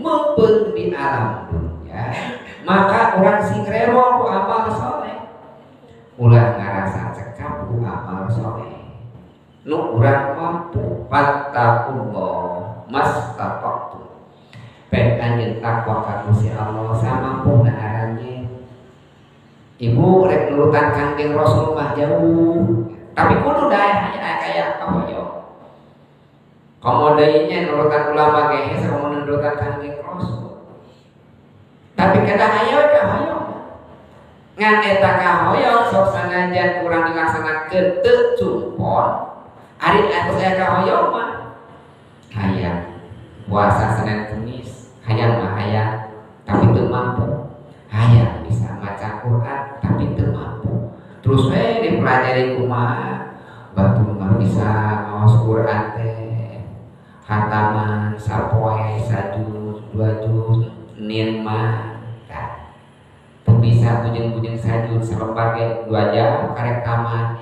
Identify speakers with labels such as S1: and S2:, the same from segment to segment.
S1: mumpung di alam dunia, maka orang sing rewo ku amal soleh ulah ngarasa cekap ku amal soleh nu urang mampu fattaqullah mastata'tum pen anjeun takwa ka Gusti Allah samampuna aranjeun. Ibu rek nurutan Kangjeng Rasul mah jauh tapi kudu daerah kayak kamoyo komodainya nurutan ulama gehe sama nurutan Kangjeng Rasul tapi kada hayo kahoyo ngan eta kahoyo sok sanajan kurang dilaksanakeun teu cumpon ari atuh aya kahoyo mah hayang puasa Senin Kamis hayang mah hayang tapi teu mampu hayang bisa maca Quran tapi teu mampu terus dipelajari kumaha batu mah bisa ngaos Quran teh khataman sapoe sajuz 2 juz nin mah teu bisa bujeng-bujeng sajuz salembar ge 2 jam karek tamat.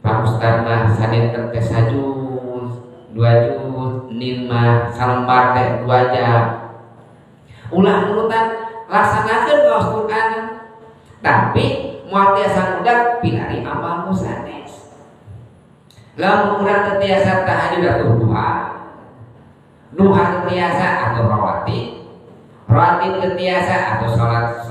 S1: Pak Ustad mah sadenten teh sajuz 2 juz nin mah salembar teh 2 jam. Ulah nurutan laksanakeun ngaos Quran tapi moal tiasa budak pilari amal nu sanes. Lamun urang teu tiasa tahajud atuh duha. Duha teu tiasa atuh rawatib. Rawatib teu tiasa atuh salat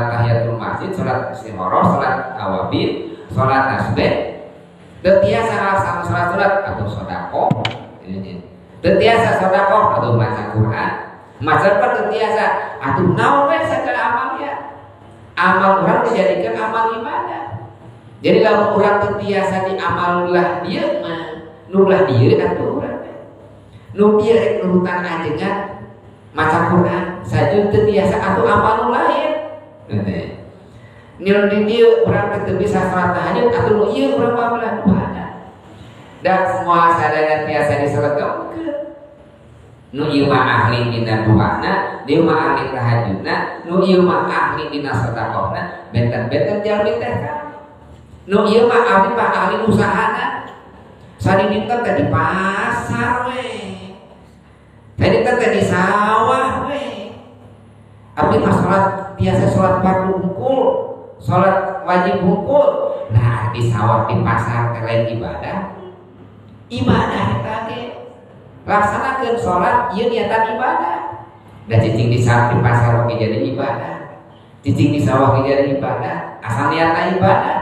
S1: tahiyatul masjid, salat istikharah, salat awabin, salat tasbih. Teu tiasa laksana salat atuh sedekah. Teu tiasa sedekah atuh maca Quran. Maca teu tiasa atuh naon we sagala amalnya. Amal urang dijadikeun amal ibadah. Jadi lamun urang teu tiasa di amal ulah dieu mah nu ulah dieu atuh urang teh. Nu dieu rek nurutan ajengan maca Quran sajud teu tiasa atuh amal nu lain. Teh. Nil di dieu urang teu bisa salat tahajud atuh nu ieu urang babelah duhana. Dan semua sadaya tiasa diselegakeun. Nu ieu mah ahli dina duhana, dieu mah ahli tahajudna, nu ieu mah ahli dina sedekahna, benten-benten jalmi teh kan. Nu ieu mah ahli usahana. Sadidina teh di pasar we. Tadi teh di sawah we. Abdi mah salat biasa salat fardu hungkul, salat wajib hungkul. Nah, di sawah di pasar teh lain ibadah. Ibadah eta ge. Laksanakeun salat ieu niatan ibadah. Da cicing di pasar oge jadi ibadah. Cicing di sawah oge jadi ibadah. Asal niatna ibadah.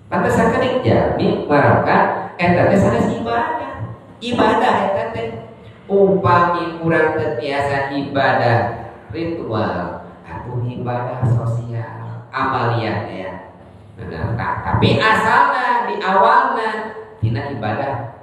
S1: Pantes sakedik jami barangkali eta teh sanes ibadah. Ibadah eta teh upami urang teu tiasa ibadah ritual atuh ibadah sosial amaliyah ya. Nah, tapi asalna di awalna tina ibadah